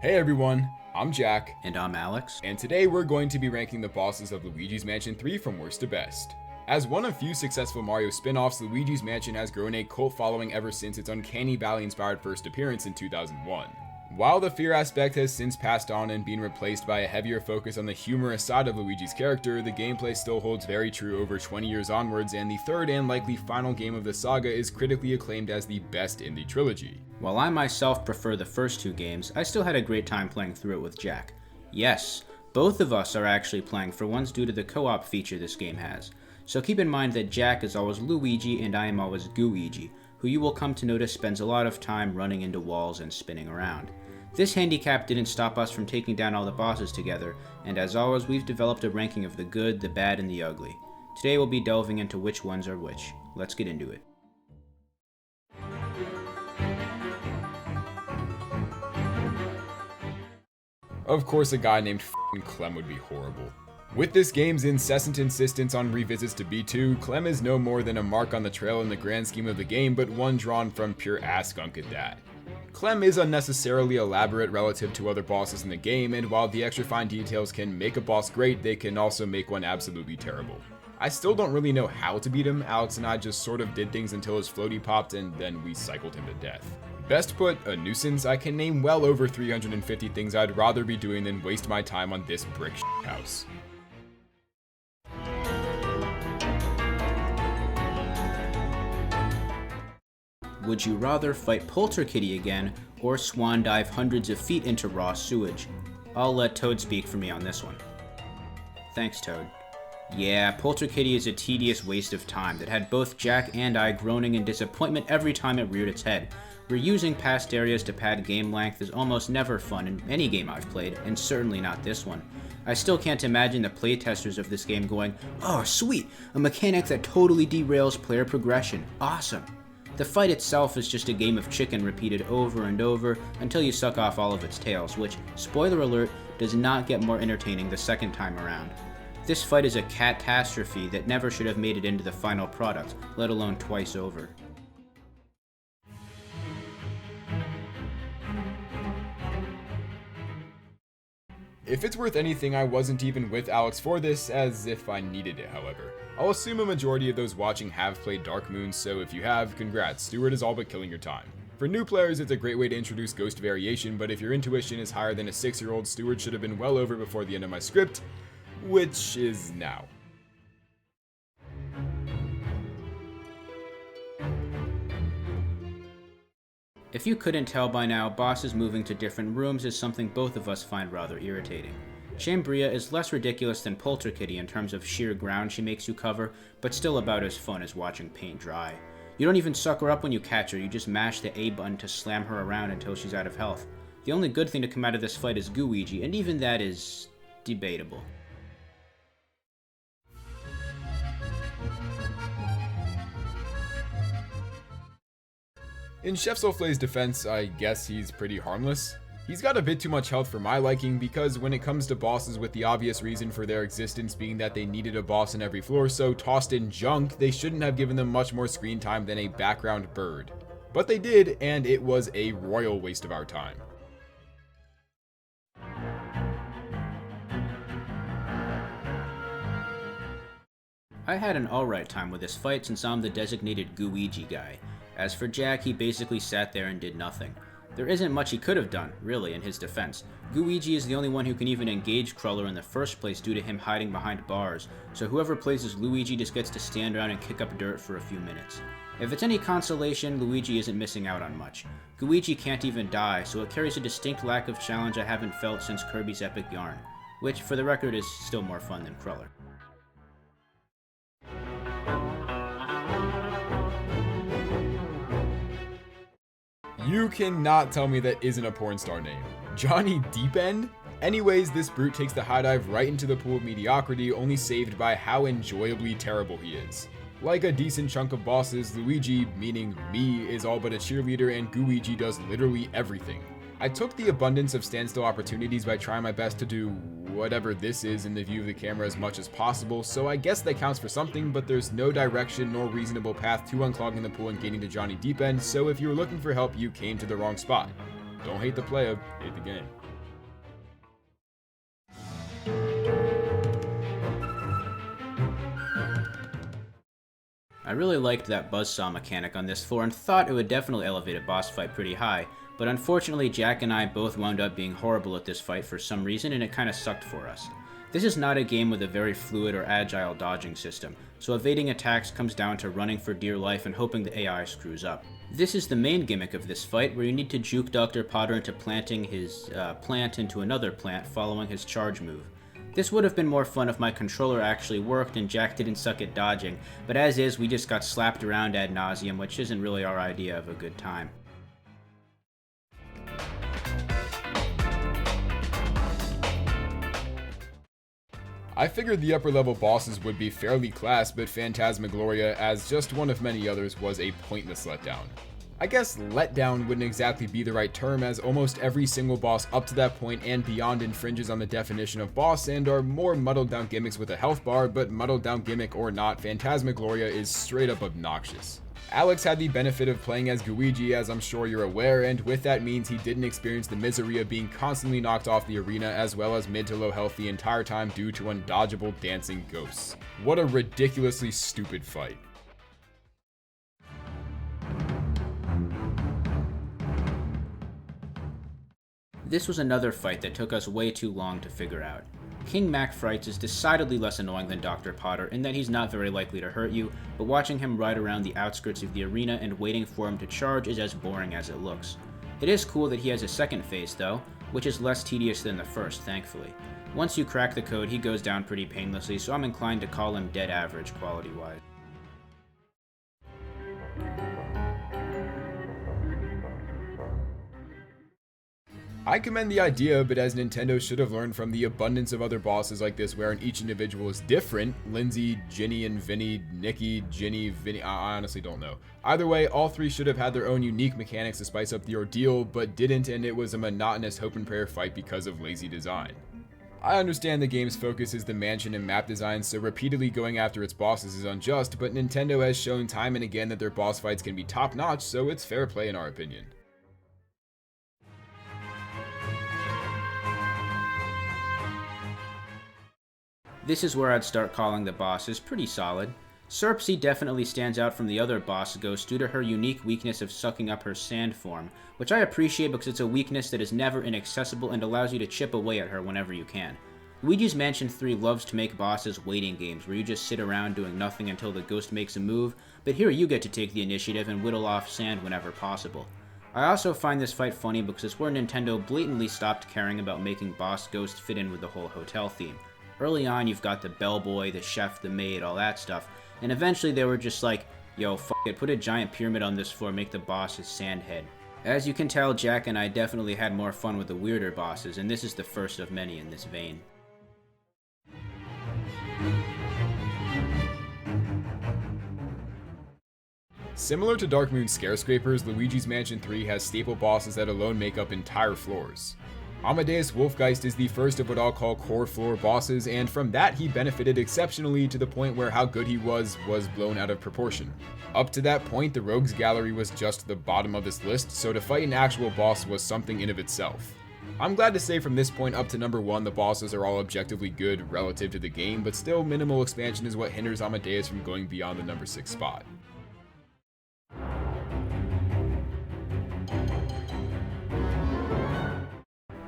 Hey everyone, I'm Jack, And I'm Alex. and today we're going to be ranking the bosses of Luigi's Mansion 3 from worst to best. As one of few successful Mario spin-offs, Luigi's Mansion has grown a cult following ever since its Uncanny Valley-inspired first appearance in 2001. While the fear aspect has since passed on and been replaced by a heavier focus on the humorous side of Luigi's character, the gameplay still holds very true over 20 years onwards, and the third and likely final game of the saga is critically acclaimed as the best in the trilogy. While I myself prefer the first two games, I still had a great time playing through it with Jack. Yes, both of us are actually playing for once due to the co-op feature this game has. So keep in mind that Jack is always Luigi and I am always Gooigi, who you will come to notice spends a lot of time running into walls and spinning around. This handicap didn't stop us from taking down all the bosses together, and as always we've developed a ranking of the good, the bad, and the ugly. Today we'll be delving into which ones are which. Let's get into it. Of course, a guy named f***ing Clem would be horrible. With this game's incessant insistence on revisits to B2, Clem is no more than a mark on the trail in the grand scheme of the game, but one drawn from pure ass gunk at that. Clem is unnecessarily elaborate relative to other bosses in the game, and while the extra fine details can make a boss great, they can also make one absolutely terrible. I still don't really know how to beat him. Alex and I just sort of did things until his floaty popped and then we cycled him to death. Best put, a nuisance. I can name well over 350 things I'd rather be doing than waste my time on this brick house. Would you rather fight Polterkitty again, or swan dive hundreds of feet into raw sewage? I'll let Toad speak for me on this one. Thanks, Toad. Yeah, Polterkitty is a tedious waste of time that had both Jack and I groaning in disappointment every time it reared its head. Reusing past areas to pad game length is almost never fun in any game I've played, and certainly not this one. I still can't imagine the playtesters of this game going, "Oh sweet, a mechanic that totally derails player progression, awesome." The fight itself is just a game of chicken repeated over and over until you suck off all of its tails, which, spoiler alert, does not get more entertaining the second time around. This fight is a catastrophe that never should have made it into the final product, let alone twice over. If it's worth anything, I wasn't even with Alex for this, as if I needed it, however. I'll assume a majority of those watching have played Dark Moon, so if you have, congrats, Steward is all but killing your time. For new players, it's a great way to introduce Ghost Variation, but if your intuition is higher than a 6-year-old, Steward should have been well over before the end of my script, which is now. If you couldn't tell by now, bosses moving to different rooms is something both of us find rather irritating. Chambria is less ridiculous than Polterkitty in terms of sheer ground she makes you cover, but still about as fun as watching paint dry. You don't even suck her up when you catch her, you just mash the A button to slam her around until she's out of health. The only good thing to come out of this fight is Gooigi, and even that is debatable. In Chef Souffle's defense, I guess he's pretty harmless. He's got a bit too much health for my liking because when it comes to bosses with the obvious reason for their existence being that they needed a boss in every floor so tossed in junk, they shouldn't have given them much more screen time than a background bird. But they did, and it was a royal waste of our time. I had an alright time with this fight since I'm the designated Gooigi guy. As for Jack, he basically sat there and did nothing. There isn't much he could have done, really, in his defense. Gooigi is the only one who can even engage Cruller in the first place due to him hiding behind bars, so whoever plays as Luigi just gets to stand around and kick up dirt for a few minutes. If it's any consolation, Luigi isn't missing out on much. Gooigi can't even die, so it carries a distinct lack of challenge I haven't felt since Kirby's Epic Yarn, which, for the record, is still more fun than Cruller. You cannot tell me that isn't a porn star name. Johnny Deepend? Anyways, this brute takes the high dive right into the pool of mediocrity, only saved by how enjoyably terrible he is. Like a decent chunk of bosses, Luigi, meaning me, is all but a cheerleader and Gooigi does literally everything. I took the abundance of standstill opportunities by trying my best to do whatever this is in the view of the camera as much as possible, so I guess that counts for something, but there's no direction nor reasonable path to unclogging the pool and getting to Johnny Deepend, so if you were looking for help, you came to the wrong spot. Don't hate the player, hate the game. I really liked that buzzsaw mechanic on this floor and thought it would definitely elevate a boss fight pretty high, but unfortunately Jack and I both wound up being horrible at this fight for some reason and it kinda sucked for us. This is not a game with a very fluid or agile dodging system, so evading attacks comes down to running for dear life and hoping the AI screws up. This is the main gimmick of this fight, where you need to juke Dr. Potter into planting his plant into another plant following his charge move. This would have been more fun if my controller actually worked and Jack didn't suck at dodging, but as is, we just got slapped around ad nauseum, which isn't really our idea of a good time. I figured the upper level bosses would be fairly class, but Phantasmagoria, as just one of many others, was a pointless letdown. I guess letdown wouldn't exactly be the right term, as almost every single boss up to that point and beyond infringes on the definition of boss and are more muddled down gimmicks with a health bar, but muddled down gimmick or not, Phantasmagoria is straight up obnoxious. Alex had the benefit of playing as Luigi, as I'm sure you're aware, and with that means he didn't experience the misery of being constantly knocked off the arena as well as mid to low health the entire time due to undodgeable dancing ghosts. What a ridiculously stupid fight. This was another fight that took us way too long to figure out. King Mac Frights is decidedly less annoying than Dr. Potter in that he's not very likely to hurt you, but watching him ride around the outskirts of the arena and waiting for him to charge is as boring as it looks. It is cool that he has a second phase though, which is less tedious than the first, thankfully. Once you crack the code, he goes down pretty painlessly, so I'm inclined to call him dead average quality-wise. I commend the idea, but as Nintendo should have learned from the abundance of other bosses like this wherein each individual is different, Lindsay, Ginny and Vinny, Nikki, Ginny, Vinny, I honestly don't know. Either way, all three should have had their own unique mechanics to spice up the ordeal, but didn't, and it was a monotonous hope and prayer fight because of lazy design. I understand the game's focus is the mansion and map design, so repeatedly going after its bosses is unjust, but Nintendo has shown time and again that their boss fights can be top-notch, so it's fair play in our opinion. This is where I'd start calling the bosses pretty solid. Serpsy definitely stands out from the other boss ghosts due to her unique weakness of sucking up her sand form, which I appreciate because it's a weakness that is never inaccessible and allows you to chip away at her whenever you can. Luigi's Mansion 3 loves to make bosses waiting games where you just sit around doing nothing until the ghost makes a move, but here you get to take the initiative and whittle off sand whenever possible. I also find this fight funny because it's where Nintendo blatantly stopped caring about making boss ghosts fit in with the whole hotel theme. Early on, you've got the bellboy, the chef, the maid, all that stuff, and eventually they were just like, yo, f it, put a giant pyramid on this floor, make the boss his sand head. As you can tell, Jack and I definitely had more fun with the weirder bosses, and this is the first of many in this vein. Similar to Dark Moon Scarescrapers, Luigi's Mansion 3 has staple bosses that alone make up entire floors. Amadeus Wolfgeist is the first of what I'll call core floor bosses, and from that he benefited exceptionally to the point where how good he was blown out of proportion. Up to that point, the Rogues Gallery was just the bottom of this list, so to fight an actual boss was something in of itself. I'm glad to say from this point up to number 1 the bosses are all objectively good relative to the game, but still minimal expansion is what hinders Amadeus from going beyond the number 6 spot.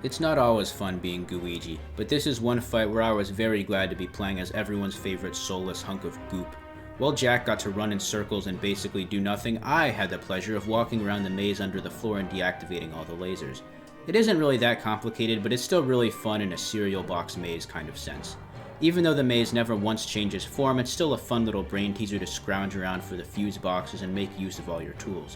It's not always fun being Luigi, but this is one fight where I was very glad to be playing as everyone's favorite soulless hunk of goop. While Jack got to run in circles and basically do nothing, I had the pleasure of walking around the maze under the floor and deactivating all the lasers. It isn't really that complicated, but it's still really fun in a cereal box maze kind of sense. Even though the maze never once changes form, it's still a fun little brain teaser to scrounge around for the fuse boxes and make use of all your tools.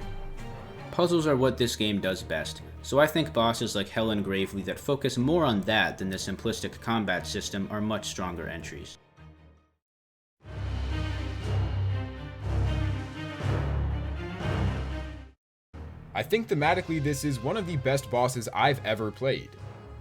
Puzzles are what this game does best, so I think bosses like Helen Gravely that focus more on that than the simplistic combat system are much stronger entries. I think thematically this is one of the best bosses I've ever played.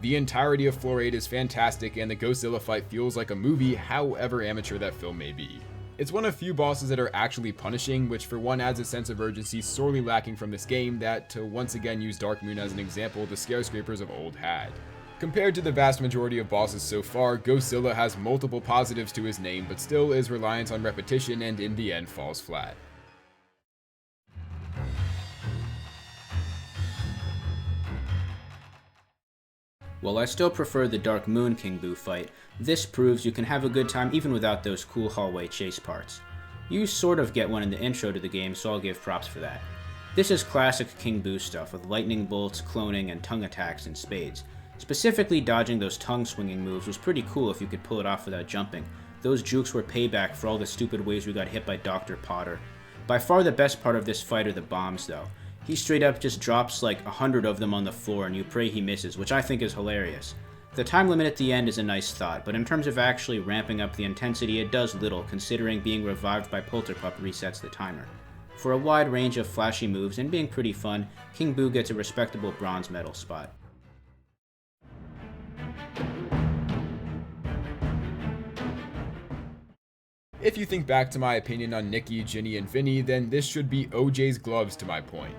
The entirety of Floor 8 is fantastic and the Ghostzilla fight feels like a movie, however amateur that film may be. It's one of few bosses that are actually punishing, which for one adds a sense of urgency sorely lacking from this game that, to once again use Dark Moon as an example, the skyscrapers of old had. Compared to the vast majority of bosses so far, Ghostzilla has multiple positives to his name, but still is reliant on repetition and in the end falls flat. While I still prefer the Dark Moon King Boo fight, this proves you can have a good time even without those cool hallway chase parts. You sort of get one in the intro to the game, so I'll give props for that. This is classic King Boo stuff with lightning bolts, cloning, and tongue attacks in spades. Specifically, dodging those tongue swinging moves was pretty cool if you could pull it off without jumping. Those jukes were payback for all the stupid ways we got hit by Dr. Potter. By far the best part of this fight are the bombs though. He straight up just drops like 100 of them on the floor and you pray he misses, which I think is hilarious. The time limit at the end is a nice thought, but in terms of actually ramping up the intensity, it does little, considering being revived by Polterpup resets the timer. For a wide range of flashy moves and being pretty fun, King Boo gets a respectable bronze medal spot. If you think back to my opinion on Nikki, Ginny, and Vinny, then this should be OJ's gloves to my point.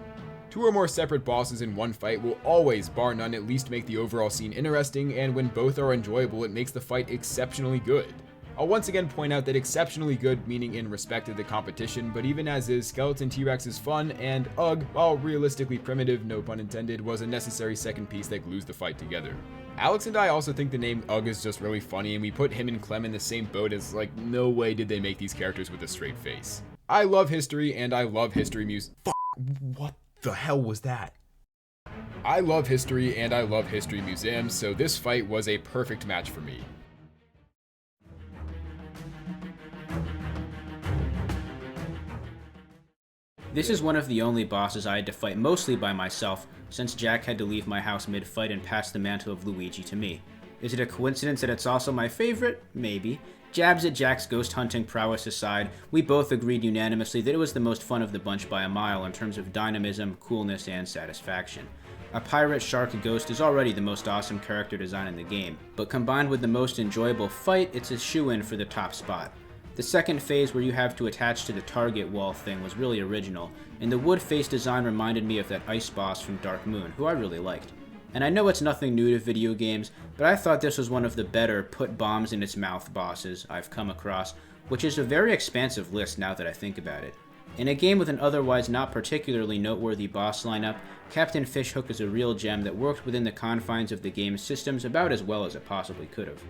Two or more separate bosses in one fight will always, bar none, at least make the overall scene interesting, and when both are enjoyable, it makes the fight exceptionally good. I'll once again point out that exceptionally good meaning in respect of the competition, but even as is, Skeleton T-Rex is fun, and Ugg, while realistically primitive, no pun intended, was a necessary second piece that glues the fight together. Alex and I also think the name Ugg is just really funny, and we put him and Clem in the same boat as like, no way did they make these characters with a straight face. I love history, and I love history What the hell was that? I love history, and I love history museums, so this fight was a perfect match for me. This is one of the only bosses I had to fight mostly by myself, since Jack had to leave my house mid-fight and pass the mantle of Luigi to me. Is it a coincidence that it's also my favorite? Maybe. Jabs at Jack's ghost hunting prowess aside, we both agreed unanimously that it was the most fun of the bunch by a mile in terms of dynamism, coolness, and satisfaction. A pirate shark ghost is already the most awesome character design in the game, but combined with the most enjoyable fight, it's a shoo-in for the top spot. The second phase where you have to attach to the target wall thing was really original, and the wood face design reminded me of that ice boss from Dark Moon, who I really liked. And I know it's nothing new to video games, but I thought this was one of the better put bombs in its mouth bosses I've come across, which is a very expansive list now that I think about it. In a game with an otherwise not particularly noteworthy boss lineup, Captain Fishhook is a real gem that worked within the confines of the game's systems about as well as it possibly could have.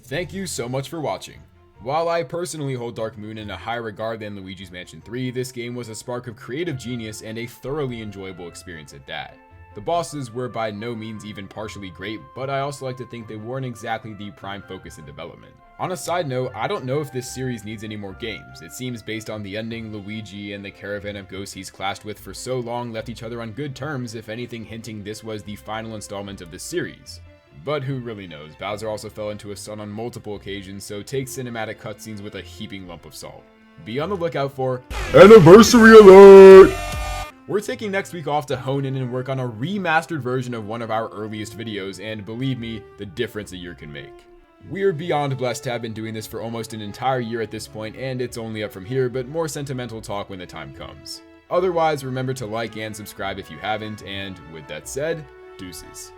Thank you so much for watching. While I personally hold Dark Moon in a higher regard than Luigi's Mansion 3, this game was a spark of creative genius and a thoroughly enjoyable experience at that. The bosses were by no means even partially great, but I also like to think they weren't exactly the prime focus in development. On a side note, I don't know if this series needs any more games. It seems based on the ending, Luigi and the caravan of ghosts he's clashed with for so long left each other on good terms, if anything hinting this was the final installment of the series. But who really knows? Bowser also fell into a sun on multiple occasions, so take cinematic cutscenes with a heaping lump of salt. Be on the lookout for Anniversary alert! We're taking next week off to hone in and work on a remastered version of one of our earliest videos, and believe me, the difference a year can make. We're beyond blessed to have been doing this for almost an entire year at this point, and it's only up from here, but more sentimental talk when the time comes. Otherwise, remember to like and subscribe if you haven't, and with that said, deuces.